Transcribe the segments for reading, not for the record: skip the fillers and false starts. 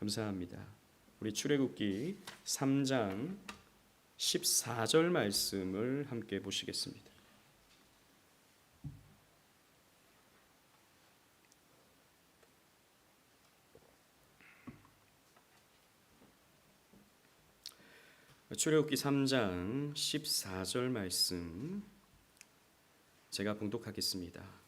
감사합니다. 우리 출애굽기 3장 14절 말씀을 함께 보시겠습니다. 출애굽기 3장 14절 말씀 제가 봉독하겠습니다.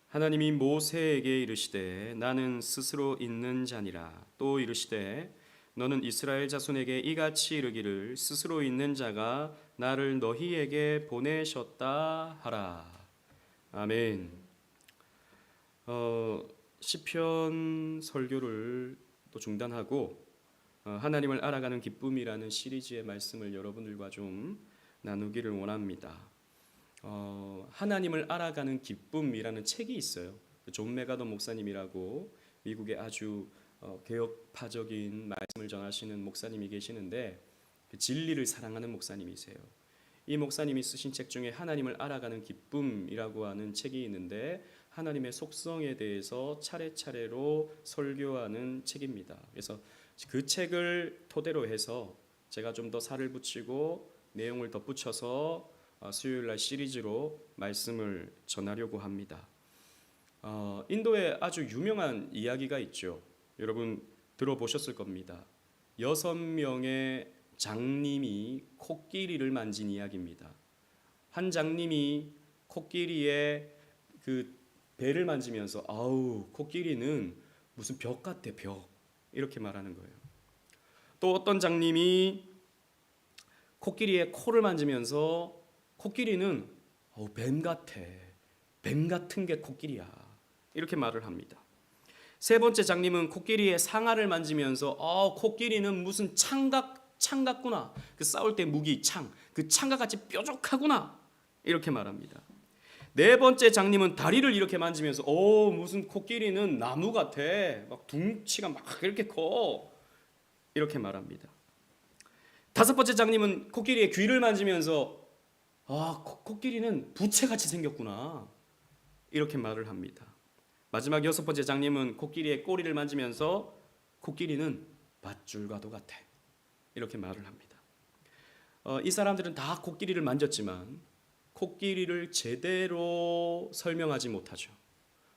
하나님이 모세에게 이르시되 나는 스스로 있는 자니라. 또 이르시되 너는 이스라엘 자손에게 이같이 이르기를 스스로 있는 자가 나를 너희에게 보내셨다 하라. 아멘. 시편 설교를 또 중단하고 하나님을 알아가는 기쁨이라는 시리즈의 말씀을 여러분들과 좀 나누기를 원합니다. 하나님을 알아가는 기쁨이라는 책이 있어요. 존 메가더 목사님이라고 미국의 아주 개혁파적인 말씀을 전하시는 목사님이 계시는데 진리를 사랑하는 목사님이세요. 이 목사님이 쓰신 책 중에 하나님을 알아가는 기쁨이라고 하는 책이 있는데 하나님의 속성에 대해서 차례차례로 설교하는 책입니다. 그래서 그 책을 토대로 해서 제가 좀 더 살을 붙이고 내용을 덧붙여서 수요일날 시리즈로 말씀을 전하려고 합니다. 인도에 아주 유명한 이야기가 있죠. 여러분 들어보셨을 겁니다. 6명의 장님이 코끼리를 만진 이야기입니다. 한 장님이 코끼리의 그 배를 만지면서 아우 코끼리는 무슨 벽 같아 벽 이렇게 말하는 거예요. 또 어떤 장님이 코끼리의 코를 만지면서 코끼리는 뱀 같아. 뱀 같은 게 코끼리야. 이렇게 말을 합니다. 세 번째 장님은 코끼리의 상아를 만지면서 코끼리는 무슨 창 같구나. 그 싸울 때 무기 창. 그 창과 같이 뾰족하구나. 이렇게 말합니다. 네 번째 장님은 다리를 이렇게 만지면서 무슨 코끼리는 나무 같아. 막 둥치가 막 이렇게 커. 이렇게 말합니다. 다섯 번째 장님은 코끼리의 귀를 만지면서 코끼리는 부채같이 생겼구나. 이렇게 말을 합니다. 마지막 여섯 번째 장님은 코끼리의 꼬리를 만지면서 코끼리는 밧줄과도 같아. 이렇게 말을 합니다. 이 사람들은 다 코끼리를 만졌지만 코끼리를 제대로 설명하지 못하죠.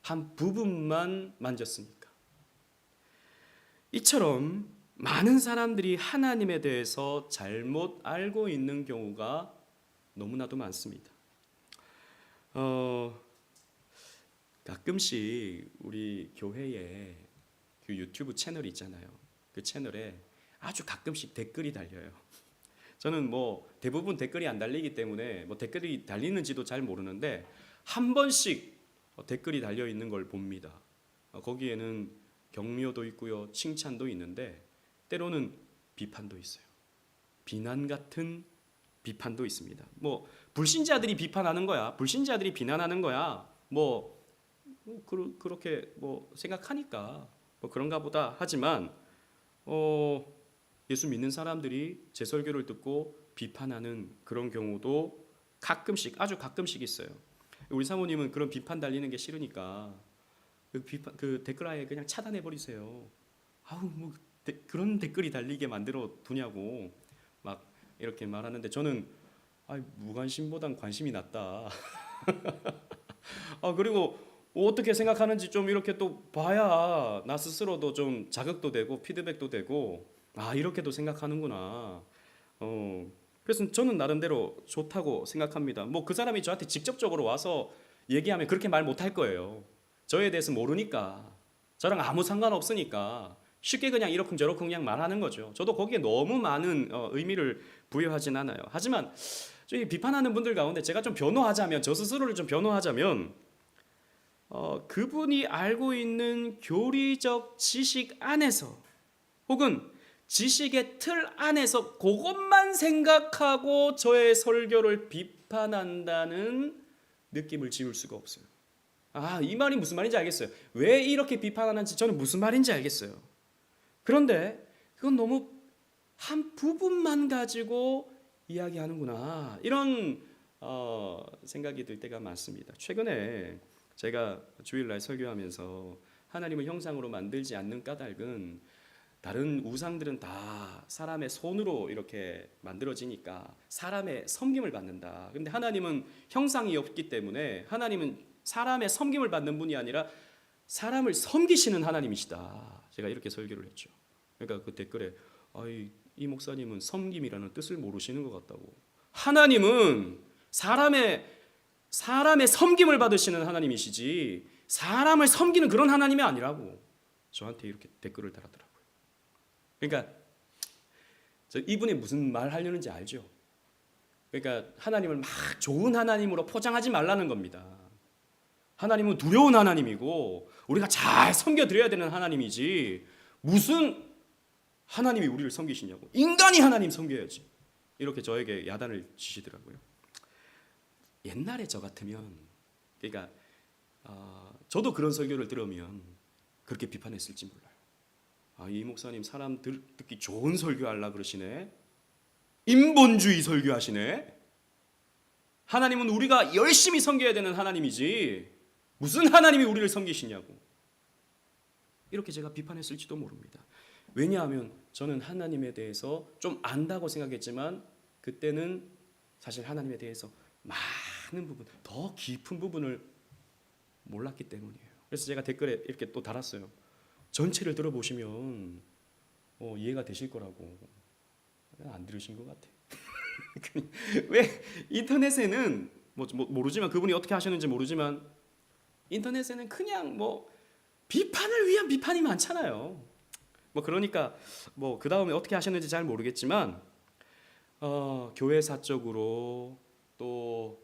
한 부분만 만졌으니까. 이처럼 많은 사람들이 하나님에 대해서 잘못 알고 있는 경우가 너무나도 많습니다. 가끔씩 우리 교회에 그 유튜브 채널이 있잖아요. 그 채널에 아주 가끔씩 댓글이 달려요. 저는 대부분 댓글이 안 달리기 때문에 댓글이 달리는지도 잘 모르는데 한 번씩 댓글이 달려 있는 걸 봅니다. 거기에는 격려도 있고요, 칭찬도 있는데 때로는 비판도 있어요. 비난 같은 비판도 있습니다. 불신자들이 비판하는 거야, 불신자들이 비난하는 거야. 그렇게 생각하니까 그런가 보다 하지만 예수 믿는 사람들이 제 설교를 듣고 비판하는 그런 경우도 가끔씩, 아주 가끔씩 있어요. 우리 사모님은 그런 비판 달리는 게 싫으니까 그 댓글 아예 그냥 차단해 버리세요. 그런 댓글이 달리게 만들어 두냐고 막 이렇게 말하는데 저는 무관심보단 관심이 낫다. 그리고 어떻게 생각하는지 좀 이렇게 또 봐야 나 스스로도 좀 자극도 되고 피드백도 되고 이렇게도 생각하는구나. 그래서 저는 나름대로 좋다고 생각합니다. 그 사람이 저한테 직접적으로 와서 얘기하면 그렇게 말 못할 거예요. 저에 대해서 모르니까, 저랑 아무 상관없으니까 쉽게 그냥 이러쿵저러쿵 그냥 말하는 거죠. 저도 거기에 너무 많은 의미를 부여하진 않아요. 하지만 저희 비판하는 분들 가운데 제가 좀 변호하자면, 저 스스로를 좀 변호하자면 그분이 알고 있는 교리적 지식 안에서 혹은 지식의 틀 안에서 그것만 생각하고 저의 설교를 비판한다는 느낌을 지울 수가 없어요. 이 말이 무슨 말인지 알겠어요. 왜 이렇게 비판하는지 저는 무슨 말인지 알겠어요. 그런데 그건 너무 한 부분만 가지고 이야기하는구나. 이런 생각이 들 때가 많습니다. 최근에 제가 주일날 설교하면서 하나님을 형상으로 만들지 않는 까닭은 다른 우상들은 다 사람의 손으로 이렇게 만들어지니까 사람의 섬김을 받는다. 근데 하나님은 형상이 없기 때문에 하나님은 사람의 섬김을 받는 분이 아니라 사람을 섬기시는 하나님이시다. 제가 이렇게 설교를 했죠. 그러니까 그 댓글에 이 목사님은 섬김이라는 뜻을 모르시는 것 같다고. 하나님은 사람의 섬김을 받으시는 하나님이시지 사람을 섬기는 그런 하나님이 아니라고 저한테 이렇게 댓글을 달았더라고요. 그러니까 이분이 무슨 말 하려는지 알죠? 그러니까 하나님을 막 좋은 하나님으로 포장하지 말라는 겁니다. 하나님은 두려운 하나님이고 우리가 잘 섬겨드려야 되는 하나님이지 무슨 하나님이 우리를 섬기시냐고. 인간이 하나님 섬겨야지. 이렇게 저에게 야단을 치시더라고요. 옛날에 저 같으면 그러니까 저도 그런 설교를 들으면 그렇게 비판했을지 몰라요. 이 목사님 사람 듣기 좋은 설교하려고 그러시네. 인본주의 설교하시네. 하나님은 우리가 열심히 섬겨야 되는 하나님이지 무슨 하나님이 우리를 섬기시냐고. 이렇게 제가 비판했을지도 모릅니다. 왜냐하면 저는 하나님에 대해서 좀 안다고 생각했지만 그때는 사실 하나님에 대해서 많은 부분, 더 깊은 부분을 몰랐기 때문이에요. 그래서 제가 댓글에 이렇게 또 달았어요. 전체를 들어보시면 이해가 되실 거라고. 안 들으신 것 같아요. 왜 인터넷에는 모르지만 그분이 어떻게 하셨는지 모르지만 인터넷에는 그냥 비판을 위한 비판이 많잖아요. 그러니까 그 다음에 어떻게 하셨는지 잘 모르겠지만 교회사적으로 또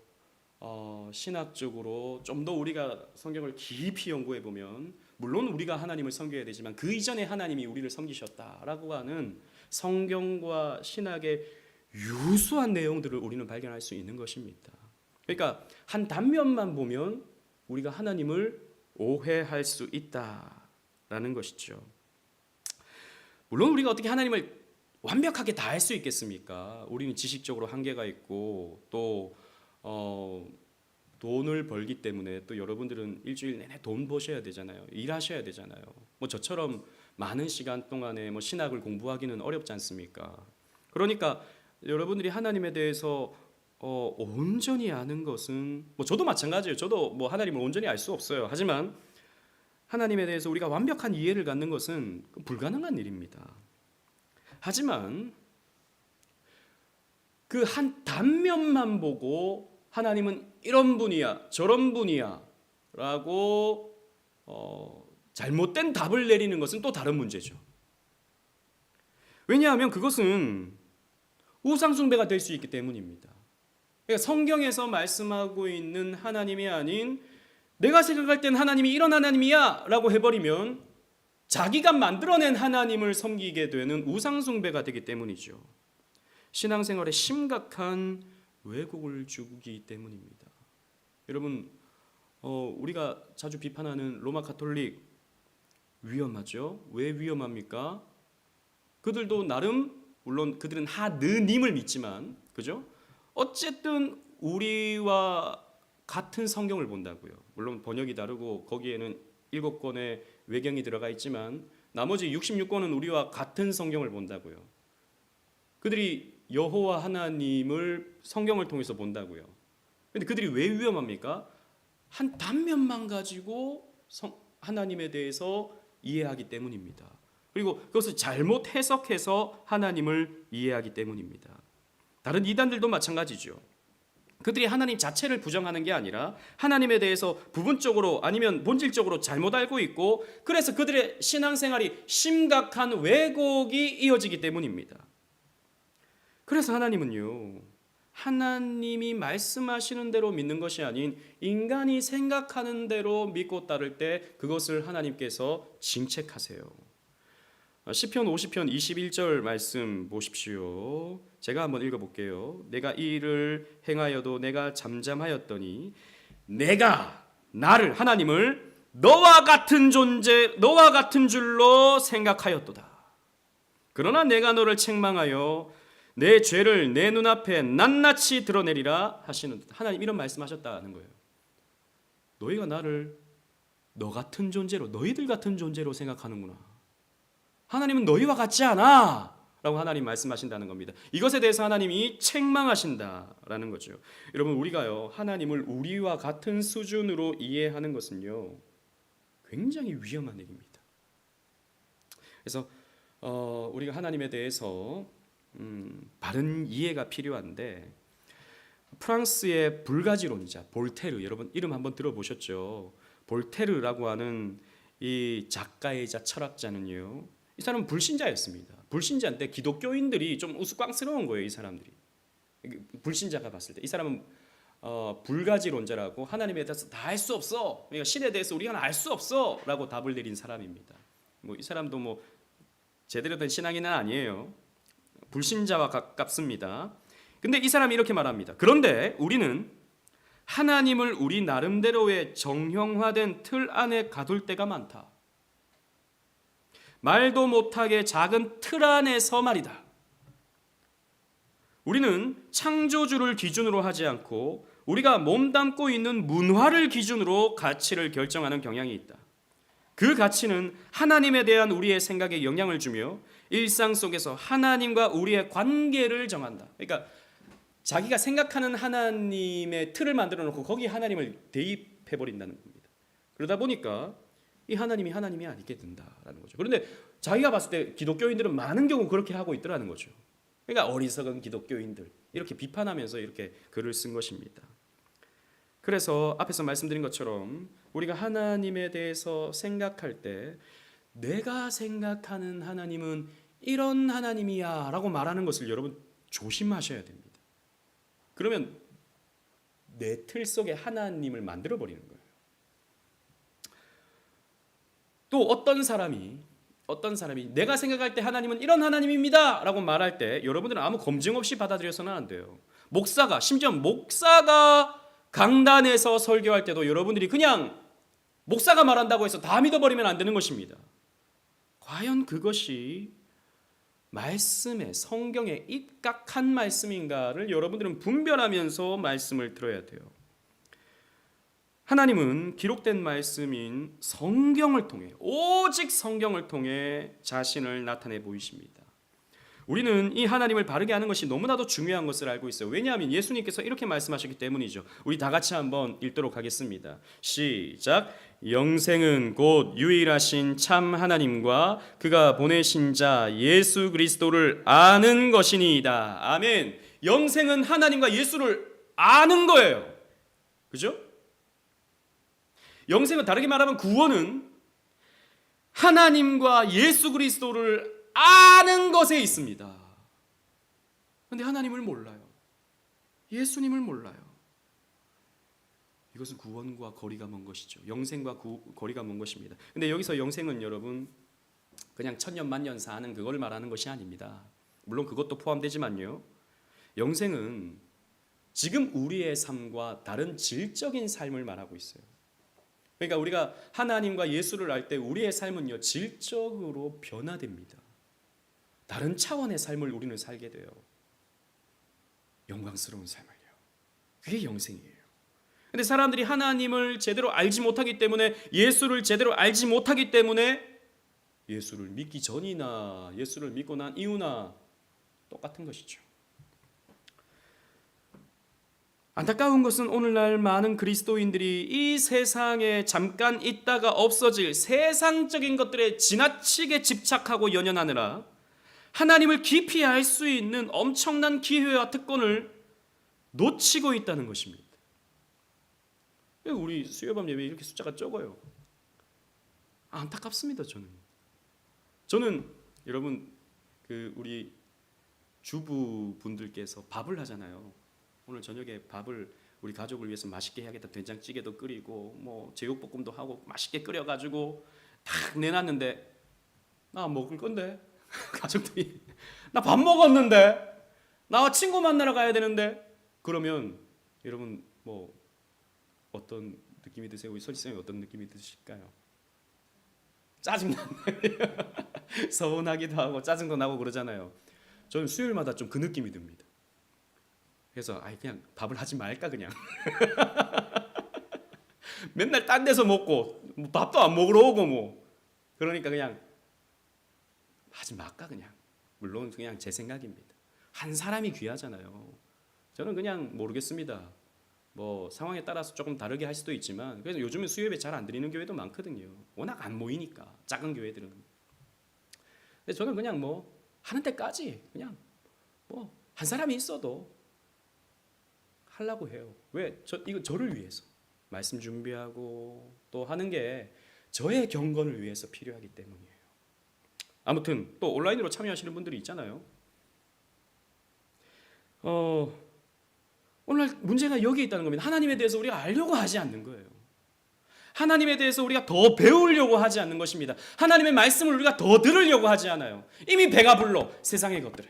신학적으로 좀 더 우리가 성경을 깊이 연구해 보면 물론 우리가 하나님을 섬겨야 되지만 그 이전에 하나님이 우리를 섬기셨다라고 하는 성경과 신학의 유수한 내용들을 우리는 발견할 수 있는 것입니다. 그러니까 한 단면만 보면 우리가 하나님을 오해할 수 있다라는 것이죠. 물론 우리가 어떻게 하나님을 완벽하게 다 할 수 있겠습니까? 우리는 지식적으로 한계가 있고 또 돈을 벌기 때문에 또 여러분들은 일주일 내내 돈 버셔야 되잖아요. 일하셔야 되잖아요. 저처럼 많은 시간 동안에 신학을 공부하기는 어렵지 않습니까? 그러니까 여러분들이 하나님에 대해서 온전히 아는 것은 저도 마찬가지예요. 저도 하나님을 온전히 알 수 없어요. 하지만 하나님에 대해서 우리가 완벽한 이해를 갖는 것은 불가능한 일입니다. 하지만 그 한 단면만 보고 하나님은 이런 분이야 저런 분이야 라고 잘못된 답을 내리는 것은 또 다른 문제죠. 왜냐하면 그것은 우상숭배가 될 수 있기 때문입니다. 그러니까 성경에서 말씀하고 있는 하나님이 아닌 내가 생각할 땐 하나님이 이런 하나님이야 라고 해버리면 자기가 만들어낸 하나님을 섬기게 되는 우상숭배가 되기 때문이죠. 신앙생활에 심각한 왜곡을 주기 때문입니다. 여러분 우리가 자주 비판하는 로마 가톨릭 위험하죠? 왜 위험합니까? 그들도 나름 물론 그들은 하느님을 믿지만 그죠? 어쨌든 우리와 같은 성경을 본다고요. 물론 번역이 다르고 거기에는 7권의 외경이 들어가 있지만 나머지 66권은 우리와 같은 성경을 본다고요. 그들이 여호와 하나님을 성경을 통해서 본다고요. 근데 그들이 왜 위험합니까? 한 단면만 가지고 하나님에 대해서 이해하기 때문입니다. 그리고 그것을 잘못 해석해서 하나님을 이해하기 때문입니다. 다른 이단들도 마찬가지죠. 그들이 하나님 자체를 부정하는 게 아니라 하나님에 대해서 부분적으로 아니면 본질적으로 잘못 알고 있고 그래서 그들의 신앙생활이 심각한 왜곡이 이어지기 때문입니다. 그래서 하나님은요, 하나님이 말씀하시는 대로 믿는 것이 아닌 인간이 생각하는 대로 믿고 따를 때 그것을 하나님께서 징책하세요. 시편 50편 21절 말씀 보십시오. 제가 한번 읽어볼게요. 내가 이 일을 행하여도 내가 잠잠하였더니 내가 나를 하나님을 너와 같은 존재 너와 같은 줄로 생각하였도다. 그러나 내가 너를 책망하여 내 죄를 내 눈앞에 낱낱이 드러내리라 하시는 하나님 이런 말씀하셨다는 거예요. 너희가 나를 너 같은 존재로 너희들 같은 존재로 생각하는구나. 하나님은 너희와 같지 않아 라고 하나님 말씀하신다는 겁니다. 이것에 대해서 하나님이 책망하신다라는 거죠. 여러분, 우리가요 하나님을 우리와 같은 수준으로 이해하는 것은요 굉장히 위험한 얘기입니다. 그래서 우리가 하나님에 대해서 바른 이해가 필요한데, 프랑스의 불가지론자 볼테르, 여러분 이름 한번 들어보셨죠? 볼테르라고 하는 이 작가이자 철학자는요, 이 사람은 불신자였습니다. 불신자인데 기독교인들이 좀 우스꽝스러운 거예요. 이 사람들이, 불신자가 봤을 때 이 사람은 불가지론자라고, 하나님에 대해서 다 알 수 없어, 그러니까 신에 대해서 우리가 알 수 없어 라고 답을 내린 사람입니다. 뭐 이 사람도 뭐 제대로 된 신앙인은 아니에요. 불신자와 가깝습니다. 근데 이 사람이 이렇게 말합니다. 그런데 우리는 하나님을 우리 나름대로의 정형화된 틀 안에 가둘 때가 많다. 말도 못하게 작은 틀 안에서 말이다. 우리는 창조주를 기준으로 하지 않고 우리가 몸담고 있는 문화를 기준으로 가치를 결정하는 경향이 있다. 그 가치는 하나님에 대한 우리의 생각에 영향을 주며 일상 속에서 하나님과 우리의 관계를 정한다. 그러니까 자기가 생각하는 하나님의 틀을 만들어 놓고 거기에 하나님을 대입해 버린다는 겁니다. 그러다 보니까 이 하나님이 아니게 된다라는 거죠. 그런데 자기가 봤을 때 기독교인들은 많은 경우 그렇게 하고 있더라는 거죠. 그러니까 어리석은 기독교인들, 이렇게 비판하면서 이렇게 글을 쓴 것입니다. 그래서 앞에서 말씀드린 것처럼 우리가 하나님에 대해서 생각할 때 내가 생각하는 하나님은 이런 하나님이야 라고 말하는 것을 여러분 조심하셔야 됩니다. 그러면 내 틀 속에 하나님을 만들어 버리는 거예요. 또 어떤 사람이 내가 생각할 때 하나님은 이런 하나님입니다 라고 말할 때 여러분들은 아무 검증 없이 받아들여서는 안 돼요. 심지어 목사가 강단에서 설교할 때도 여러분들이 그냥 목사가 말한다고 해서 다 믿어버리면 안 되는 것입니다. 과연 그것이 말씀에, 성경에 입각한 말씀인가를 여러분들은 분별하면서 말씀을 들어야 돼요. 하나님은 기록된 말씀인 성경을 통해, 오직 성경을 통해 자신을 나타내 보이십니다. 우리는 이 하나님을 바르게 아는 것이 너무나도 중요한 것을 알고 있어요. 왜냐하면 예수님께서 이렇게 말씀하셨기 때문이죠. 우리 다 같이 한번 읽도록 하겠습니다. 시작. 영생은 곧 유일하신 참 하나님과 그가 보내신 자 예수 그리스도를 아는 것이니이다. 아멘. 영생은 하나님과 예수를 아는 거예요. 그죠? 영생은, 다르게 말하면 구원은 하나님과 예수 그리스도를 아는 것에 있습니다. 그런데 하나님을 몰라요. 예수님을 몰라요. 이것은 구원과 거리가 먼 것이죠. 영생과 거리가 먼 것입니다. 근데 여기서 영생은 여러분 그냥 천년 만년 사는 그걸 말하는 것이 아닙니다. 물론 그것도 포함되지만요, 영생은 지금 우리의 삶과 다른 질적인 삶을 말하고 있어요. 그러니까 우리가 하나님과 예수를 알 때 우리의 삶은요 질적으로 변화됩니다. 다른 차원의 삶을 우리는 살게 돼요. 영광스러운 삶을요. 그게 영생이에요. 근데 사람들이 하나님을 제대로 알지 못하기 때문에, 예수를 제대로 알지 못하기 때문에 예수를 믿기 전이나 예수를 믿고 난 이후나 똑같은 것이죠. 안타까운 것은 오늘날 많은 그리스도인들이 이 세상에 잠깐 있다가 없어질 세상적인 것들에 지나치게 집착하고 연연하느라 하나님을 깊이 알 수 있는 엄청난 기회와 특권을 놓치고 있다는 것입니다. 우리 수요밤 예배 이렇게 숫자가 적어요. 안타깝습니다. 저는 여러분 우리 주부분들께서 밥을 하잖아요. 오늘 저녁에 밥을 우리 가족을 위해서 맛있게 해야겠다. 된장찌개도 끓이고 뭐 제육볶음도 하고 맛있게 끓여가지고 딱 내놨는데 나 안 먹을 건데 가족들이 나 밥 먹었는데 나 친구 만나러 가야 되는데, 그러면 여러분 뭐 어떤 느낌이 드세요? 우리 설지쌤이 어떤 느낌이 드실까요? 짜증나요. 서운하기도 하고 짜증도 나고 그러잖아요. 저는 수요일마다 좀 그 느낌이 듭니다. 그래서 그냥 밥을 하지 말까 그냥. 맨날 딴 데서 먹고 밥도 안 먹으러 오고 뭐 그러니까 그냥 하지 말까 그냥. 물론 그냥 제 생각입니다. 한 사람이 귀하잖아요. 저는 그냥 모르겠습니다. 뭐 상황에 따라서 조금 다르게 할 수도 있지만 그래서 요즘은 수요예배 잘 안 드리는 교회도 많거든요. 워낙 안 모이니까 작은 교회들은. 근데 저는 그냥 뭐 하는 때까지 그냥 뭐 한 사람이 있어도 하려고 해요. 왜? 이거 저를 위해서 말씀 준비하고 또 하는 게 저의 경건을 위해서 필요하기 때문이에요. 아무튼 또 온라인으로 참여하시는 분들이 있잖아요. 오늘 문제가 여기 있다는 겁니다. 하나님에 대해서 우리가 알려고 하지 않는 거예요. 하나님에 대해서 우리가 더 배우려고 하지 않는 것입니다. 하나님의 말씀을 우리가 더 들으려고 하지 않아요. 이미 배가 불러 세상의 것들에.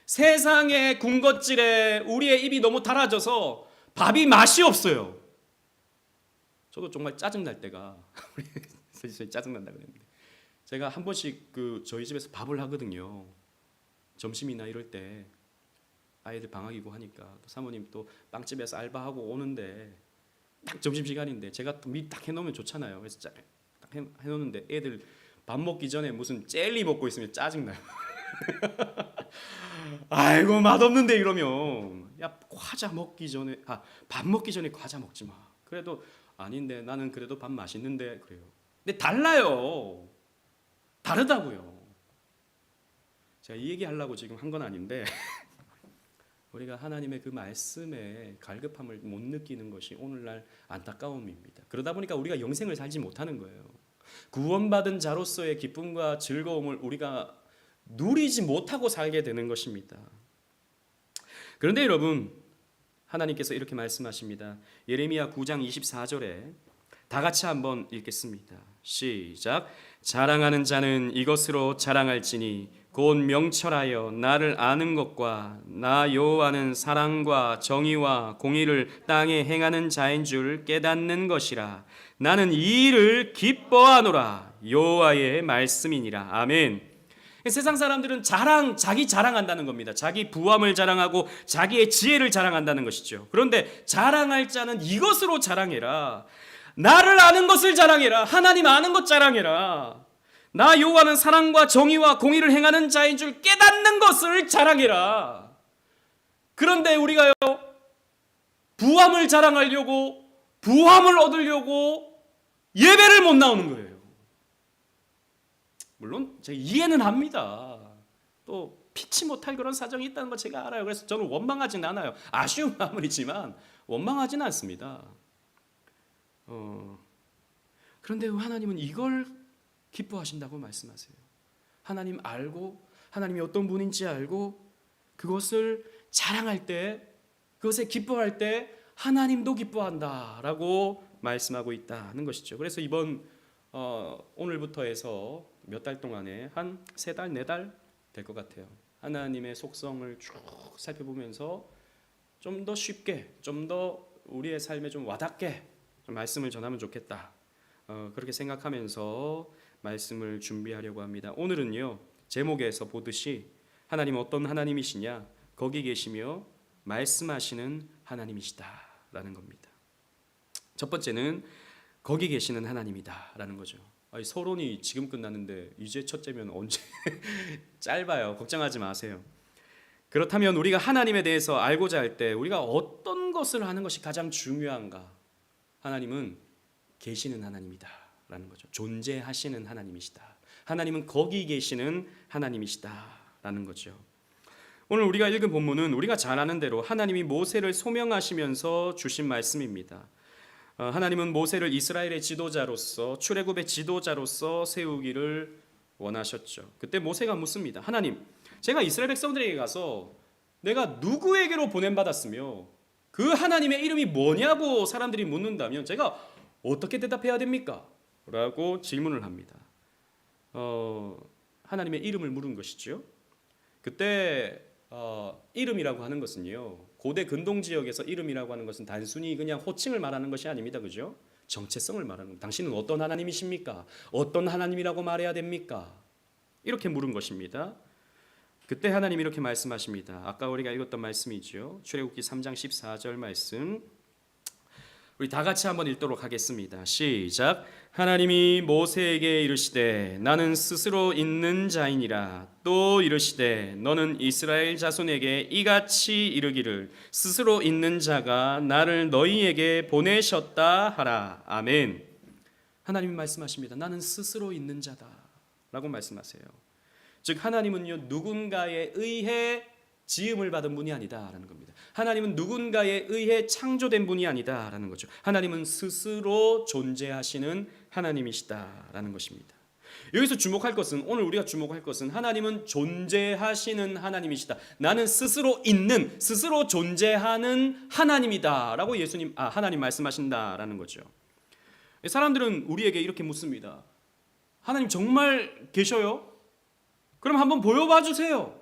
세상의 군것질에 우리의 입이 너무 달아져서 밥이 맛이 없어요. 저도 정말 짜증날 때가 짜증난다 그랬는데 제가 한 번씩 저희 집에서 밥을 하거든요. 점심이나 이럴 때 아이들 방학이고 하니까 또 사모님 또 빵집에서 알바하고 오는데 딱 점심시간인데 제가 또 미리 딱 해놓으면 좋잖아요. 그래서 딱 해놓는데 애들 밥 먹기 전에 무슨 젤리 먹고 있으면 짜증나요. 아이고 맛없는데 이러면 야 과자 먹기 전에 밥 먹기 전에 과자 먹지 마. 그래도 아닌데 나는 그래도 밥 맛있는데 그래요. 근데 달라요. 다르다고요. 제가 이 얘기 하려고 지금 한 건 아닌데 우리가 하나님의 그 말씀에 갈급함을 못 느끼는 것이 오늘날 안타까움입니다. 그러다 보니까 우리가 영생을 살지 못하는 거예요. 구원받은 자로서의 기쁨과 즐거움을 우리가 누리지 못하고 살게 되는 것입니다. 그런데 여러분, 하나님께서 이렇게 말씀하십니다. 예레미야 9장 24절에 다 같이 한번 읽겠습니다. 시작. 자랑하는 자는 이것으로 자랑할지니 곧 명철하여 나를 아는 것과 나 여호와는 사랑과 정의와 공의를 땅에 행하는 자인 줄 깨닫는 것이라. 나는 이 일을 기뻐하노라. 여호와의 말씀이니라. 아멘. 세상 사람들은 자기 자랑한다는 겁니다. 자기 부함을 자랑하고 자기의 지혜를 자랑한다는 것이죠. 그런데 자랑할 자는 이것으로 자랑해라. 나를 아는 것을 자랑해라. 하나님 아는 것 자랑해라. 나 여호와는 사랑과 정의와 공의를 행하는 자인 줄 깨닫는 것을 자랑해라. 그런데 우리가요, 부함을 자랑하려고 부함을 얻으려고 예배를 못 나오는 거예요. 물론 제가 이해는 합니다. 또 피치 못할 그런 사정이 있다는 거 제가 알아요. 그래서 저는 원망하진 않아요. 아쉬운 마음이지만 원망하진 않습니다. 그런데 하나님은 이걸 기뻐하신다고 말씀하세요. 하나님 알고 하나님이 어떤 분인지 알고 그것을 자랑할 때 그것에 기뻐할 때 하나님도 기뻐한다라고 말씀하고 있다는 것이죠. 그래서 이번 오늘부터 해서 몇 달 동안에 한 3달, 4달 될 것 같아요. 하나님의 속성을 쭉 살펴보면서 좀 더 쉽게, 좀 더 우리의 삶에 좀 와닿게 좀 말씀을 전하면 좋겠다. 그렇게 생각하면서 말씀을 준비하려고 합니다. 오늘은요, 제목에서 보듯이 하나님 어떤 하나님이시냐? 거기 계시며 말씀하시는 하나님이시다라는 겁니다. 첫 번째는 거기 계시는 하나님이다라는 거죠. 서론이 지금 끝났는데 이제 첫째면 언제 짧아요. 걱정하지 마세요. 그렇다면 우리가 하나님에 대해서 알고자 할 때 우리가 어떤 것을 하는 것이 가장 중요한가? 하나님은 계시는 하나님이다라는 거죠. 존재하시는 하나님이시다. 하나님은 거기 계시는 하나님이시다라는 거죠. 오늘 우리가 읽은 본문은 우리가 잘 아는 대로 하나님이 모세를 소명하시면서 주신 말씀입니다. 하나님은 모세를 이스라엘의 지도자로서 출애굽의 지도자로서 세우기를 원하셨죠. 그때 모세가 묻습니다. 하나님, 제가 이스라엘 백성들에게 가서 내가 누구에게로 보냄받았으며 그 하나님의 이름이 뭐냐고 사람들이 묻는다면 제가 어떻게 대답해야 됩니까? 라고 질문을 합니다. 하나님의 이름을 물은 것이죠. 그때 이름이라고 하는 것은요, 고대 근동 지역에서 이름이라고 하는 것은 단순히 그냥 호칭을 말하는 것이 아닙니다. 그죠? 정체성을 말하는 겁니다. 당신은 어떤 하나님이십니까? 어떤 하나님이라고 말해야 됩니까? 이렇게 물은 것입니다. 그때 하나님이 이렇게 말씀하십니다. 아까 우리가 읽었던 말씀이죠. 출애굽기 3장 14절 말씀. 우리 다 같이 한번 읽도록 하겠습니다. 시작. 하나님이 모세에게 이르시되 나는 스스로 있는 자이니라. 또 이르시되 너는 이스라엘 자손에게 이같이 이르기를 스스로 있는 자가 나를 너희에게 보내셨다 하라. 아멘. 하나님이 말씀하십니다. 나는 스스로 있는 자다 라고 말씀하세요. 즉 하나님은요 누군가에 의해 지음을 받은 분이 아니다라는 겁니다. 하나님은 누군가에 의해 창조된 분이 아니다라는 거죠. 하나님은 스스로 존재하시는 하나님이시다라는 것입니다. 여기서 주목할 것은, 오늘 우리가 주목할 것은 하나님은 존재하시는 하나님이시다. 나는 스스로 있는, 스스로 존재하는 하나님이다라고 하나님 말씀하신다라는 거죠. 사람들은 우리에게 이렇게 묻습니다. 하나님 정말 계셔요? 그럼 한번 보여봐 주세요.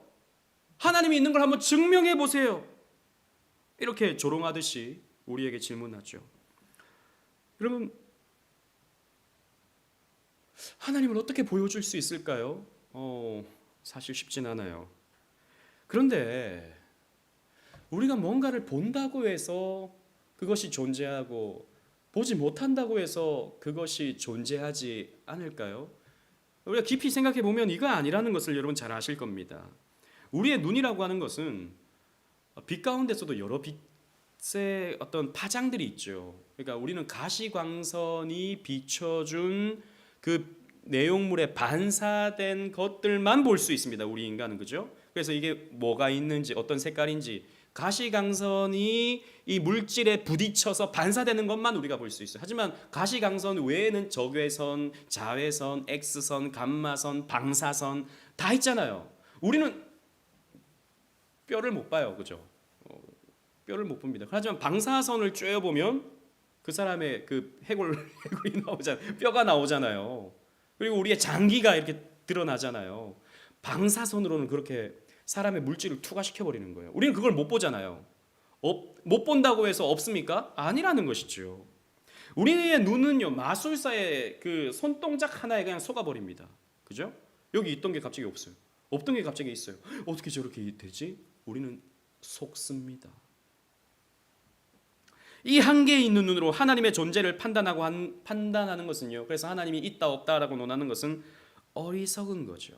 하나님이 있는 걸 한번 증명해 보세요. 이렇게 조롱하듯이 우리에게 질문하죠. 여러분, 하나님을 어떻게 보여줄 수 있을까요? 사실 쉽진 않아요. 그런데 우리가 뭔가를 본다고 해서 그것이 존재하고 보지 못한다고 해서 그것이 존재하지 않을까요? 우리가 깊이 생각해 보면 이거 아니라는 것을 여러분 잘 아실 겁니다. 우리의 눈이라고 하는 것은 빛 가운데서도 여러 빛의 어떤 파장들이 있죠. 그러니까 우리는 가시광선이 비춰준 그 내용물에 반사된 것들만 볼 수 있습니다. 우리 인간은, 그죠? 그래서 이게 뭐가 있는지, 어떤 색깔인지, 가시광선이 이 물질에 부딪혀서 반사되는 것만 우리가 볼 수 있어요. 하지만 가시광선 외에는 적외선, 자외선, X선, 감마선, 방사선 다 있잖아요. 우리는 뼈를 못 봐요, 그죠? 뼈를 못 봅니다. 하지만 방사선을 쬐어보면 그 사람의 그 해골이 나오잖아요. 뼈가 나오잖아요. 그리고 우리의 장기가 이렇게 드러나잖아요. 방사선으로는 그렇게 사람의 물질을 투과시켜 버리는 거예요. 우리는 그걸 못 보잖아요. 못 본다고 해서 없습니까? 아니라는 것이죠. 우리의 눈은요 마술사의 그 손동작 하나에 그냥 속아버립니다. 그죠? 여기 있던 게 갑자기 없어요. 없던 게 갑자기 있어요. 어떻게 저렇게 되지? 우리는 속습니다. 이 한계에 있는 눈으로 하나님의 존재를 판단하는 것은요, 그래서 하나님이 있다 없다라고 논하는 것은 어리석은 거죠.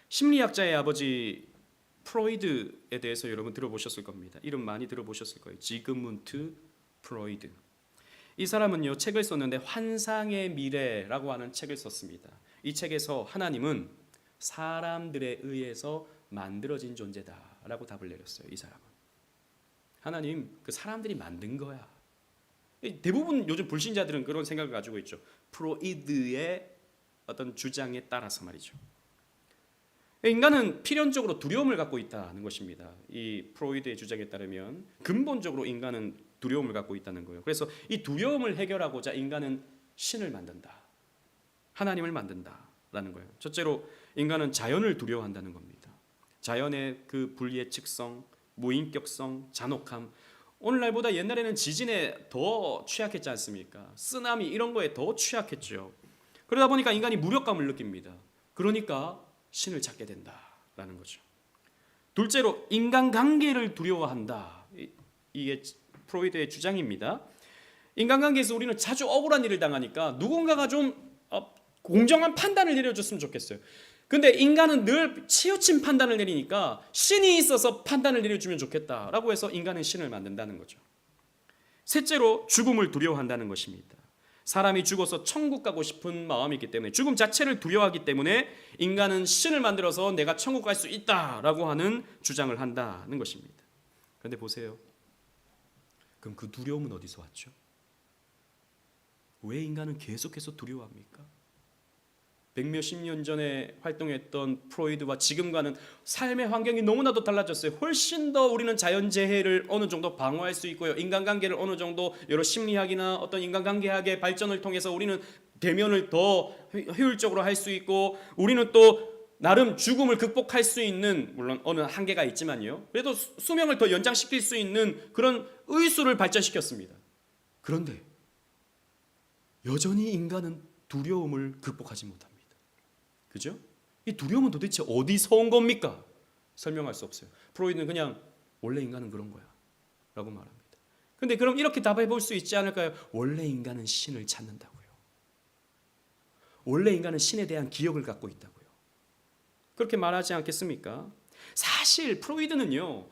심리학자의 아버지 프로이드에 대해서 여러분 들어보셨을 겁니다. 이름 많이 들어보셨을 거예요. 지그문트 프로이드. 이 사람은요 책을 썼는데 환상의 미래라고 하는 책을 썼습니다. 이 책에서 하나님은 사람들에 의해서 만들어진 존재다라고 답을 내렸어요. 이 사람은 하나님 그 사람들이 만든 거야. 대부분 요즘 불신자들은 그런 생각을 가지고 있죠. 프로이드의 어떤 주장에 따라서 말이죠. 인간은 필연적으로 두려움을 갖고 있다는 것입니다. 이 프로이드의 주장에 따르면 근본적으로 인간은 두려움을 갖고 있다는 거예요. 그래서 이 두려움을 해결하고자 인간은 신을 만든다. 하나님을 만든다라는 거예요. 첫째로 인간은 자연을 두려워한다는 겁니다. 자연의 그 불예측성, 무인격성, 잔혹함. 오늘날보다 옛날에는 지진에 더 취약했지 않습니까? 쓰나미 이런 거에 더 취약했죠. 그러다 보니까 인간이 무력감을 느낍니다. 그러니까 신을 찾게 된다라는 거죠. 둘째로 인간관계를 두려워한다. 이게 프로이드의 주장입니다. 인간관계에서 우리는 자주 억울한 일을 당하니까 누군가가 좀 공정한 판단을 내려줬으면 좋겠어요. 근데 인간은 늘 치우친 판단을 내리니까 신이 있어서 판단을 내려주면 좋겠다라고 해서 인간은 신을 만든다는 거죠. 셋째로 죽음을 두려워한다는 것입니다. 사람이 죽어서 천국 가고 싶은 마음이 있기 때문에, 죽음 자체를 두려워하기 때문에 인간은 신을 만들어서 내가 천국 갈 수 있다라고 하는 주장을 한다는 것입니다. 그런데 보세요. 그럼 그 두려움은 어디서 왔죠? 왜 인간은 계속해서 두려워합니까? 백몇십 년 전에 활동했던 프로이드와 지금과는 삶의 환경이 너무나도 달라졌어요. 훨씬 더 우리는 자연재해를 어느 정도 방어할 수 있고요. 인간관계를 어느 정도 여러 심리학이나 어떤 인간관계학의 발전을 통해서 우리는 대면을 더 효율적으로 할 수 있고, 우리는 또 나름 죽음을 극복할 수 있는, 물론 어느 한계가 있지만요, 그래도 수명을 더 연장시킬 수 있는 그런 의술을 발전시켰습니다. 그런데 여전히 인간은 두려움을 극복하지 못합니다. 그죠? 이 두려움은 도대체 어디서 온 겁니까? 설명할 수 없어요. 프로이드는 그냥 원래 인간은 그런 거야 라고 말합니다. 근데 그럼 이렇게 답해 볼 수 있지 않을까요? 원래 인간은 신을 찾는다고요. 원래 인간은 신에 대한 기억을 갖고 있다고요. 그렇게 말하지 않겠습니까? 사실 프로이드는요,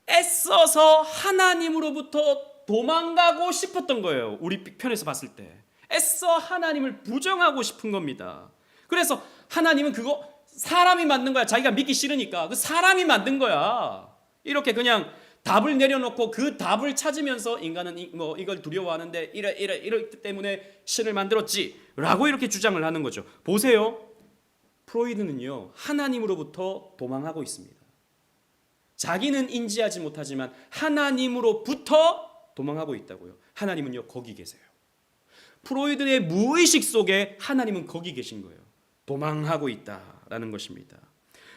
애써서 하나님으로부터 도망가고 싶었던 거예요. 우리 편에서 봤을 때 애써 하나님을 부정하고 싶은 겁니다. 그래서 하나님은 그거 사람이 만든 거야. 자기가 믿기 싫으니까 그 사람이 만든 거야. 이렇게 그냥 답을 내려놓고 그 답을 찾으면서 인간은 뭐 이걸 두려워하는데 이렇기 때문에 신을 만들었지라고 이렇게 주장을 하는 거죠. 보세요. 프로이드는요, 하나님으로부터 도망하고 있습니다. 자기는 인지하지 못하지만 하나님으로부터 도망하고 있다고요. 하나님은요, 거기 계세요. 프로이드의 무의식 속에 하나님은 거기 계신 거예요. 도망하고 있다라는 것입니다.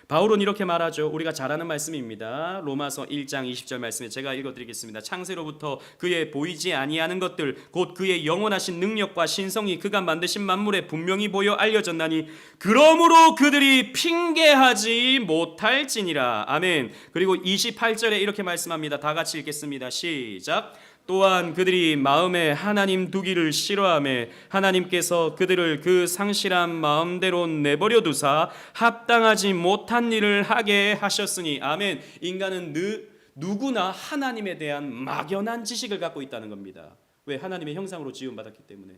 바울은 이렇게 말하죠. 우리가 잘 아는 말씀입니다. 로마서 1장 20절 말씀에 제가 읽어드리겠습니다. 창세로부터 그의 보이지 아니하는 것들 곧 그의 영원하신 능력과 신성이 그가 만드신 만물에 분명히 보여 알려졌나니 그러므로 그들이 핑계하지 못할지니라. 아멘. 그리고 28절에 이렇게 말씀합니다. 다 같이 읽겠습니다. 시작. 또한 그들이 마음에 하나님 두기를 싫어하며 하나님께서 그들을 그 상실한 마음대로 내버려 두사 합당하지 못한 일을 하게 하셨으니. 아멘. 인간은 누구나 하나님에 대한 막연한 지식을 갖고 있다는 겁니다. 왜? 하나님의 형상으로 지음받았기 때문에.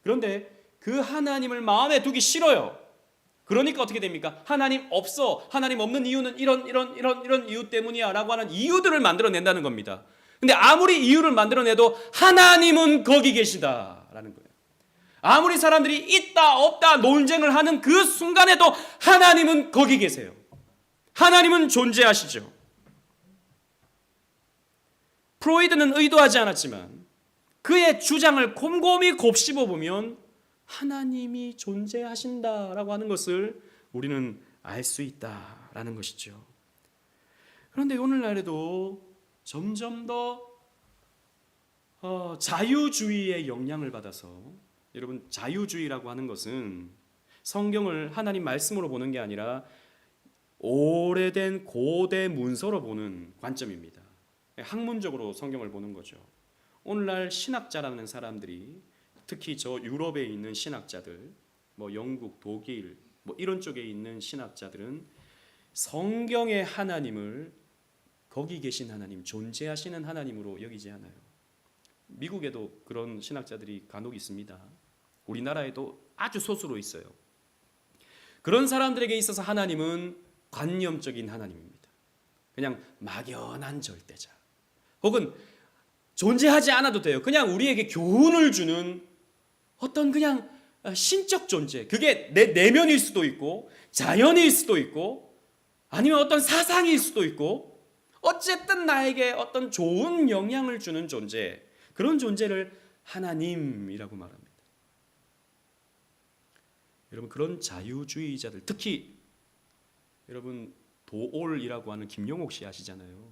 그런데 그 하나님을 마음에 두기 싫어요. 그러니까 어떻게 됩니까? 하나님 없어. 하나님 없는 이유는 이런 이유 때문이야 라고 하는 이유들을 만들어낸다는 겁니다. 근데 아무리 이유를 만들어내도 하나님은 거기 계시다라는 거예요. 아무리 사람들이 있다 없다 논쟁을 하는 그 순간에도 하나님은 거기 계세요. 하나님은 존재하시죠. 프로이드는 의도하지 않았지만 그의 주장을 곰곰이 곱씹어 보면 하나님이 존재하신다라고 하는 것을 우리는 알 수 있다라는 것이죠. 그런데 오늘날에도 점점 더 자유주의의 영향을 받아서, 여러분, 자유주의라고 하는 것은 성경을 하나님 말씀으로 보는 게 아니라 오래된 고대 문서로 보는 관점입니다. 학문적으로 성경을 보는 거죠. 오늘날 신학자라는 사람들이, 특히 저 유럽에 있는 신학자들, 뭐 영국, 독일, 뭐 이런 쪽에 있는 신학자들은 성경의 하나님을 거기 계신 하나님, 존재하시는 하나님으로 여기지 않아요. 미국에도 그런 신학자들이 간혹 있습니다. 우리나라에도 아주 소수로 있어요. 그런 사람들에게 있어서 하나님은 관념적인 하나님입니다. 그냥 막연한 절대자, 혹은 존재하지 않아도 돼요. 그냥 우리에게 교훈을 주는 어떤 그냥 신적 존재, 그게 내 내면일 수도 있고 자연일 수도 있고 아니면 어떤 사상일 수도 있고, 어쨌든 나에게 어떤 좋은 영향을 주는 존재, 그런 존재를 하나님이라고 말합니다. 여러분, 그런 자유주의자들, 특히 여러분 도올이라고 하는 김용옥 씨 아시잖아요.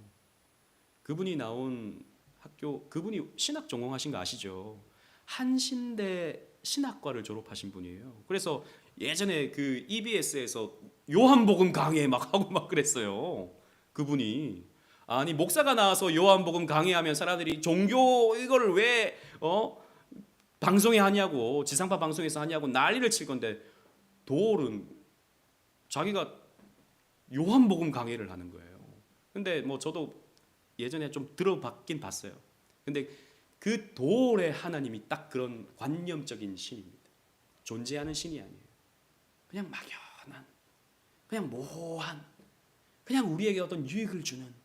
그분이 나온 학교, 그분이 신학 전공하신 거 아시죠? 한신대 신학과를 졸업하신 분이에요. 그래서 예전에 그 EBS에서 요한복음 강해 막 하고 막 그랬어요. 그분이. 아니, 목사가 나와서 요한복음 강의하면 사람들이 종교 이거를 왜 방송에 하냐고, 지상파 방송에서 하냐고 난리를 칠 건데, 도올은 자기가 요한복음 강의를 하는 거예요. 근데 뭐 저도 예전에 좀 들어봤긴 봤어요. 근데 그 도올의 하나님이 딱 그런 관념적인 신입니다. 존재하는 신이 아니에요. 그냥 막연한, 그냥 모호한, 그냥 우리에게 어떤 유익을 주는,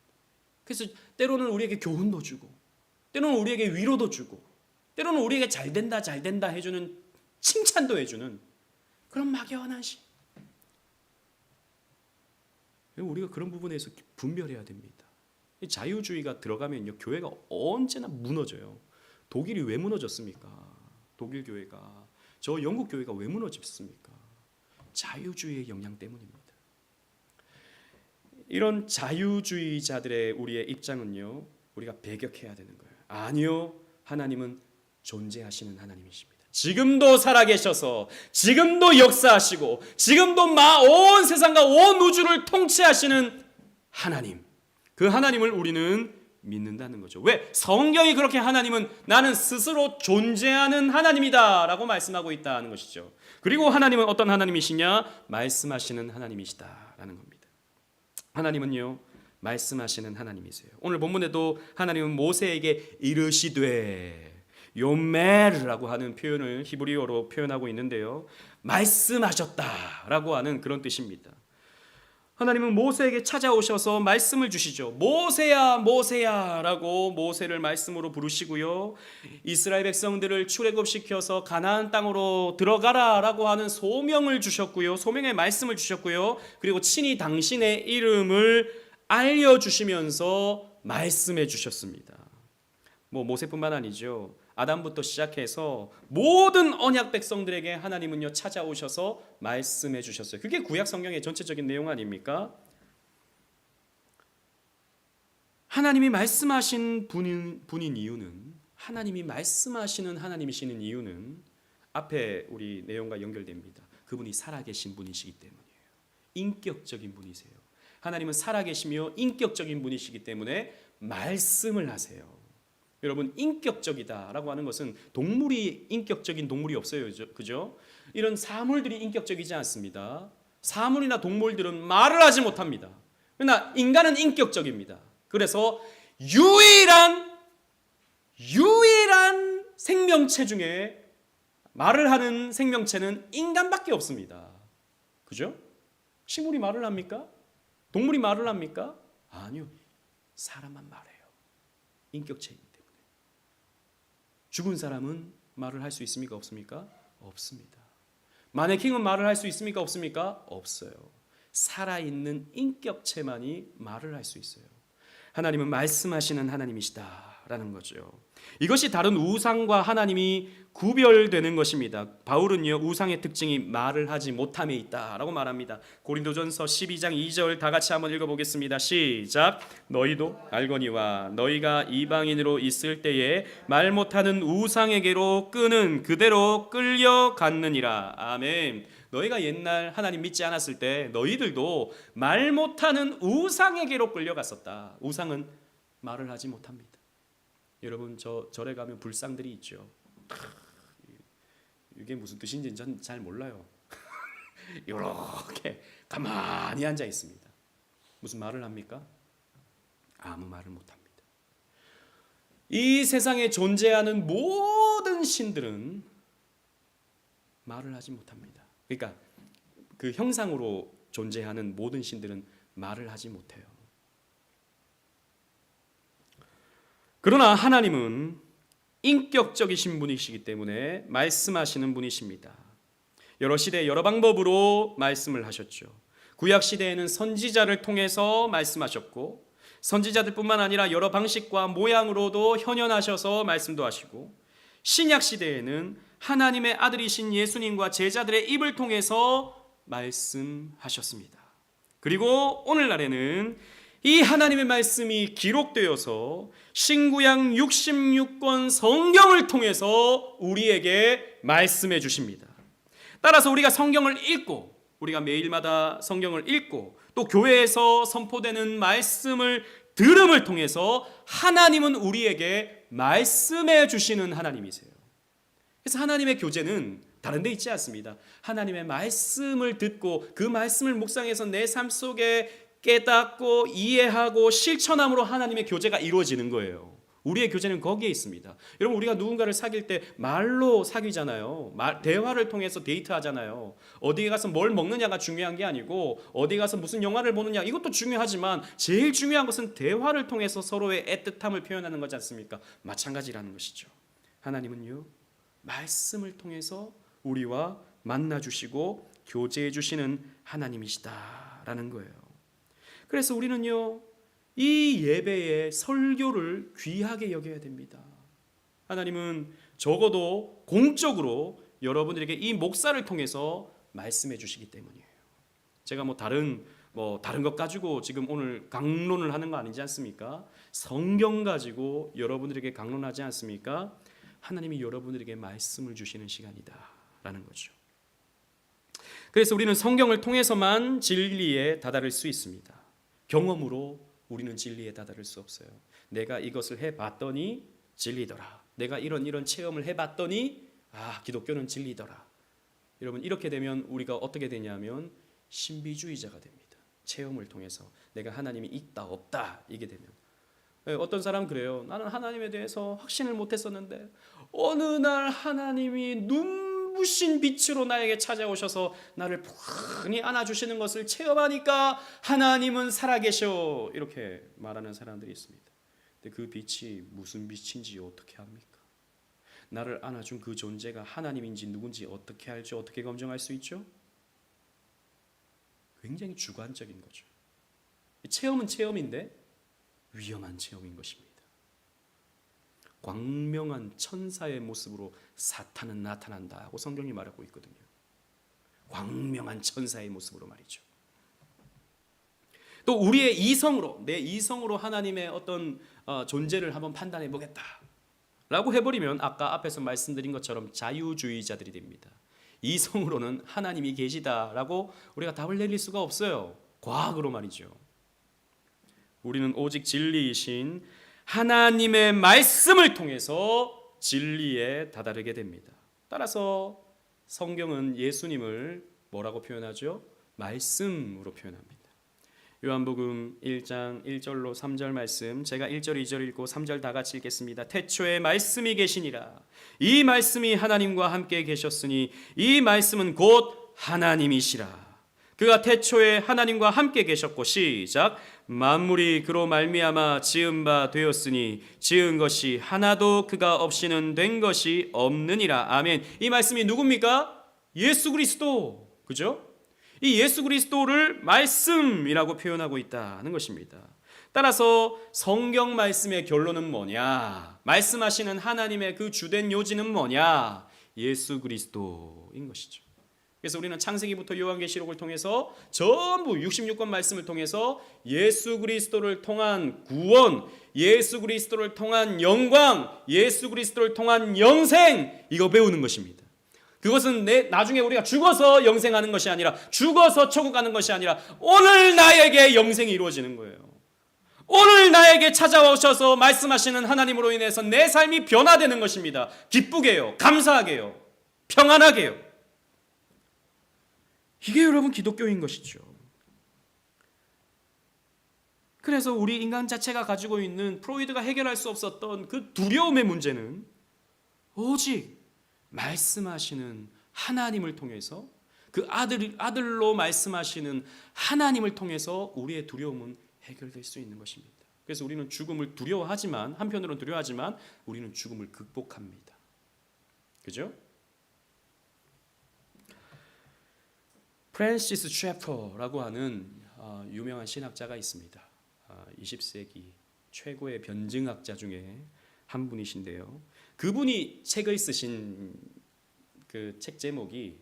그래서 때로는 우리에게 교훈도 주고, 때로는 우리에게 위로도 주고, 때로는 우리에게 잘 된다 해주는, 칭찬도 해주는 그런 막연한 신. 우리가 그런 부분에서 분별해야 됩니다. 자유주의가 들어가면요, 교회가 언제나 무너져요. 독일이 왜 무너졌습니까? 독일 교회가, 저 영국 교회가 왜 무너졌습니까? 자유주의의 영향 때문입니다. 이런 자유주의자들의 우리의 입장은요, 우리가 배격해야 되는 거예요. 아니요, 하나님은 존재하시는 하나님이십니다. 지금도 살아계셔서, 지금도 역사하시고, 지금도 온 세상과 온 우주를 통치하시는 하나님, 그 하나님을 우리는 믿는다는 거죠. 왜? 성경이 그렇게 하나님은 나는 스스로 존재하는 하나님이다 라고 말씀하고 있다는 것이죠. 그리고 하나님은 어떤 하나님이시냐? 말씀하시는 하나님이시다라는 겁니다. 하나님은요, 말씀하시는 하나님이세요. 오늘 본문에도 하나님은 모세에게 이르시되 요멜이라고 하는 표현을 히브리어로 표현하고 있는데요, 말씀하셨다라고 하는 그런 뜻입니다. 하나님은 모세에게 찾아오셔서 말씀을 주시죠. 모세야 모세야 라고 모세를 말씀으로 부르시고요, 이스라엘 백성들을 출애굽시켜서 가나안 땅으로 들어가라 라고 하는 소명을 주셨고요, 소명의 말씀을 주셨고요, 그리고 친히 당신의 이름을 알려주시면서 말씀해 주셨습니다. 모세뿐만 아니죠, 아담부터 시작해서 모든 언약 백성들에게 하나님은요 찾아오셔서 말씀해 주셨어요. 그게 구약 성경의 전체적인 내용 아닙니까? 하나님이 말씀하신 분인 이유는, 하나님이 말씀하시는 하나님이시는 이유는 앞에 우리 내용과 연결됩니다. 그분이 살아계신 분이시기 때문이에요. 인격적인 분이세요. 하나님은 살아계시며 인격적인 분이시기 때문에 말씀을 하세요. 여러분, 인격적이다라고 하는 것은 동물이 인격적인 동물이 없어요. 그죠? 이런 사물들이 인격적이지 않습니다. 사물이나 동물들은 말을 하지 못합니다. 그러나 인간은 인격적입니다. 그래서 유일한 생명체 중에 말을 하는 생명체는 인간밖에 없습니다. 그죠? 식물이 말을 합니까? 동물이 말을 합니까? 아니요. 사람만 말해요. 인격체입니다. 죽은 사람은 말을 할 수 있습니까? 없습니까? 없습니다. 마네킹은 말을 할 수 있습니까? 없습니까? 없어요. 살아있는 인격체만이 말을 할 수 있어요. 하나님은 말씀하시는 하나님이시다라는 거죠. 이것이 다른 우상과 하나님이 구별되는 것입니다. 바울은요, 우상의 특징이 말을 하지 못함에 있다라고 말합니다. 고린도전서 12장 2절 다 같이 한번 읽어보겠습니다. 시작. 너희도 알거니와 너희가 이방인으로 있을 때에 말 못하는 우상에게로 끄는 그대로 끌려갔느니라. 아멘. 너희가 옛날 하나님 믿지 않았을 때 너희들도 말 못하는 우상에게로 끌려갔었다. 우상은 말을 하지 못합니다. 여러분, 절에 가면 불상들이 있죠. 이게 무슨 뜻인지 전 잘 몰라요. 이렇게 가만히 앉아 있습니다. 무슨 말을 합니까? 아무 말을 못합니다. 이 세상에 존재하는 모든 신들은 말을 하지 못합니다. 그러니까 그 형상으로 존재하는 모든 신들은 말을 하지 못해요. 그러나 하나님은 인격적이신 분이시기 때문에 말씀하시는 분이십니다. 여러 시대 여러 방법으로 말씀을 하셨죠. 구약 시대에는 선지자를 통해서 말씀하셨고, 선지자들뿐만 아니라 여러 방식과 모양으로도 현현하셔서 말씀도 하시고, 신약 시대에는 하나님의 아들이신 예수님과 제자들의 입을 통해서 말씀하셨습니다. 그리고 오늘날에는 이 하나님의 말씀이 기록되어서 신구약 66권 성경을 통해서 우리에게 말씀해 주십니다. 따라서 우리가 성경을 읽고, 우리가 매일마다 성경을 읽고, 또 교회에서 선포되는 말씀을 들음을 통해서 하나님은 우리에게 말씀해 주시는 하나님이세요. 그래서 하나님의 교제는 다른 데 있지 않습니다. 하나님의 말씀을 듣고 그 말씀을 묵상해서 내 삶 속에 깨닫고 이해하고 실천함으로 하나님의 교제가 이루어지는 거예요. 우리의 교제는 거기에 있습니다. 여러분, 우리가 누군가를 사귈 때 말로 사귀잖아요. 대화를 통해서 데이트하잖아요. 어디에 가서 뭘 먹느냐가 중요한 게 아니고, 어디 가서 무슨 영화를 보느냐, 이것도 중요하지만 제일 중요한 것은 대화를 통해서 서로의 애틋함을 표현하는 거지 않습니까? 마찬가지라는 것이죠. 하나님은요, 말씀을 통해서 우리와 만나주시고 교제해 주시는 하나님이시다라는 거예요. 그래서 우리는요, 이 예배의 설교를 귀하게 여겨야 됩니다. 하나님은 적어도 공적으로 여러분들에게 이 목사를 통해서 말씀해 주시기 때문이에요. 제가 다른 것 가지고 지금 오늘 강론을 하는 거 아니지 않습니까? 성경 가지고 여러분들에게 강론하지 않습니까? 하나님이 여러분들에게 말씀을 주시는 시간이다라는 거죠. 그래서 우리는 성경을 통해서만 진리에 다다를 수 있습니다. 경험으로 우리는 진리에 다다를 수 없어요. 내가 이것을 해봤더니 진리더라. 내가 이런 체험을 해봤더니 기독교는 진리더라. 여러분, 이렇게 되면 우리가 어떻게 되냐면 신비주의자가 됩니다. 체험을 통해서 내가 하나님이 있다 없다 이게 되면. 어떤 사람 그래요. 나는 하나님에 대해서 확신을 못했었는데 어느 날 하나님이 눈부신 빛으로 나에게 찾아오셔서 나를 푹이 안아주시는 것을 체험하니까 하나님은 살아계셔, 이렇게 말하는 사람들이 있습니다. 근데 그 빛이 무슨 빛인지 어떻게 합니까? 나를 안아준 그 존재가 하나님인지 누군지 어떻게 알지? 어떻게 검증할 수 있죠? 굉장히 주관적인 거죠. 체험은 체험인데 위험한 체험인 것입니다. 광명한 천사의 모습으로 사탄은 나타난다고 성경이 말하고 있거든요. 광명한 천사의 모습으로 말이죠. 또 우리의 이성으로, 내 이성으로 하나님의 어떤 존재를 한번 판단해 보겠다 라고 해버리면 아까 앞에서 말씀드린 것처럼 자유주의자들이 됩니다. 이성으로는 하나님이 계시다라고 우리가 답을 내릴 수가 없어요. 과학으로 말이죠. 우리는 오직 진리이신 하나님의 말씀을 통해서 진리에 다다르게 됩니다. 따라서 성경은 예수님을 뭐라고 표현하죠? 말씀으로 표현합니다. 요한복음 1장 1절로 3절 말씀, 제가 1절 2절 읽고 3절 다 같이 읽겠습니다. 태초에 말씀이 계시니라. 이 말씀이 하나님과 함께 계셨으니 이 말씀은 곧 하나님이시라. 그가 태초에 하나님과 함께 계셨고, 시작. 만물이 그로 말미암아 지은 바 되었으니 지은 것이 하나도 그가 없이는 된 것이 없느니라. 아멘. 이 말씀이 누굽니까? 예수 그리스도. 그죠? 이 예수 그리스도를 말씀이라고 표현하고 있다는 것입니다. 따라서 성경 말씀의 결론은 뭐냐? 말씀하시는 하나님의 그 주된 요지는 뭐냐? 예수 그리스도인 것이죠. 그래서 우리는 창세기부터 요한계시록을 통해서 전부 66권 말씀을 통해서 예수 그리스도를 통한 구원, 예수 그리스도를 통한 영광, 예수 그리스도를 통한 영생, 이거 배우는 것입니다. 그것은 나중에 우리가 죽어서 영생하는 것이 아니라, 죽어서 천국 가는 것이 아니라 오늘 나에게 영생이 이루어지는 거예요. 오늘 나에게 찾아오셔서 말씀하시는 하나님으로 인해서 내 삶이 변화되는 것입니다. 기쁘게요, 감사하게요, 평안하게요. 이게 여러분 기독교인 것이죠. 그래서 우리 인간 자체가 가지고 있는 프로이드가 해결할 수 없었던 그 두려움의 문제는 오직 말씀하시는 하나님을 통해서, 그 아들로 말씀하시는 하나님을 통해서 우리의 두려움은 해결될 수 있는 것입니다. 그래서 우리는 죽음을 두려워하지만, 한편으로는 두려워하지만 우리는 죽음을 극복합니다. 그죠? 프랜시스 셰퍼라고 하는 유명한 신학자가 있습니다. 20세기 최고의 변증학자 중에 한 분이신데요. 그분이 책을 쓰신 그 책 제목이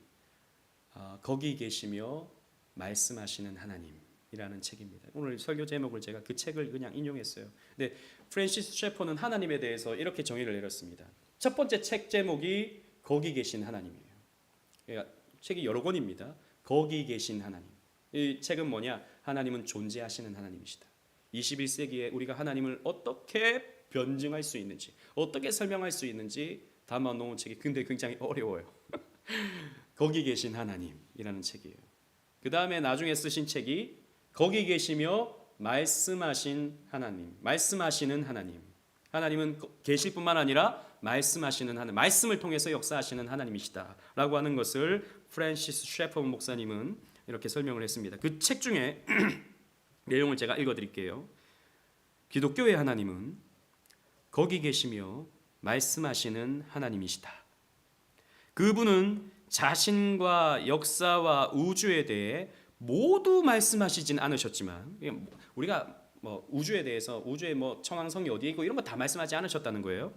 거기 계시며 말씀하시는 하나님이라는 책입니다. 오늘 설교 제목을 제가 그 책을 그냥 인용했어요. 근데 프랜시스 셰퍼는 하나님에 대해서 이렇게 정의를 내렸습니다. 첫 번째 책 제목이 거기 계신 하나님이에요. 그러니까 책이 여러 권입니다. 거기 계신 하나님. 이 책은 뭐냐? 하나님은 존재하시는 하나님이시다. 21세기에 우리가 하나님을 어떻게 변증할 수 있는지, 어떻게 설명할 수 있는지 담아놓은 책이 근데 굉장히 어려워요. 거기 계신 하나님이라는 책이에요. 그 다음에 나중에 쓰신 책이 거기 계시며 말씀하신 하나님, 말씀하시는 하나님. 하나님은 계실 뿐만 아니라 말씀하시는 하나님, 말씀을 통해서 역사하시는 하나님이시다라고 하는 것을 프랜시스 셰퍼 목사님은 이렇게 설명을 했습니다. 그 책 중에 내용을 제가 읽어드릴게요. 기독교의 하나님은 거기 계시며 말씀하시는 하나님이시다. 그분은 자신과 역사와 우주에 대해 모두 말씀하시진 않으셨지만, 우리가 우주에 대해서, 우주의 청왕성이 어디에 있고 이런 거 다 말씀하지 않으셨다는 거예요.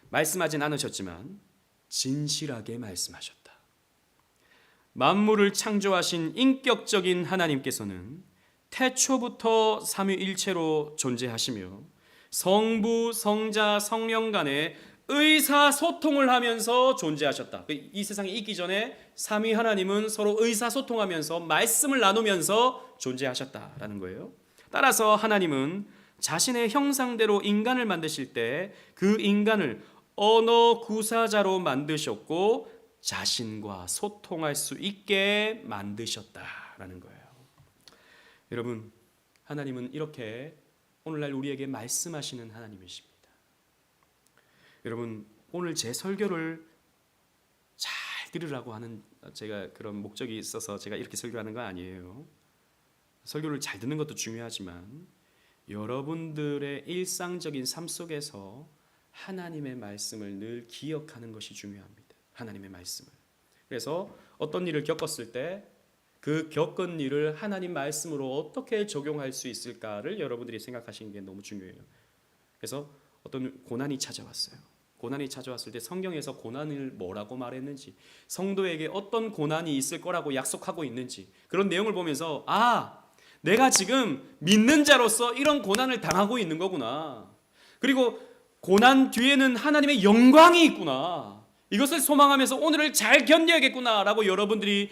말씀하진 않으셨지만 진실하게 말씀하셨다. 만물을 창조하신 인격적인 하나님께서는 태초부터 삼위일체로 존재하시며 성부, 성자, 성령 간의 의사소통을 하면서 존재하셨다. 이 세상에 있기 전에 삼위 하나님은 서로 의사소통하면서 말씀을 나누면서 존재하셨다라는 거예요. 따라서 하나님은 자신의 형상대로 인간을 만드실 때 그 인간을 언어 구사자로 만드셨고 자신과 소통할 수 있게 만드셨다라는 거예요. 여러분, 하나님은 이렇게 오늘날 우리에게 말씀하시는 하나님이십니다. 여러분, 오늘 제 설교를 잘 들으라고 하는 제가 그런 목적이 있어서 제가 이렇게 설교하는 거 아니에요. 설교를 잘 듣는 것도 중요하지만 여러분들의 일상적인 삶 속에서 하나님의 말씀을 늘 기억하는 것이 중요합니다. 하나님의 말씀을. 그래서 어떤 일을 겪었을 때 그 겪은 일을 하나님 말씀으로 어떻게 적용할 수 있을까를 여러분들이 생각하시는 게 너무 중요해요. 그래서 어떤 고난이 찾아왔어요. 고난이 찾아왔을 때 성경에서 고난을 뭐라고 말했는지, 성도에게 어떤 고난이 있을 거라고 약속하고 있는지, 그런 내용을 보면서 내가 지금 믿는 자로서 이런 고난을 당하고 있는 거구나. 그리고 고난 뒤에는 하나님의 영광이 있구나. 이것을 소망하면서 오늘을 잘 견뎌야겠구나라고 여러분들이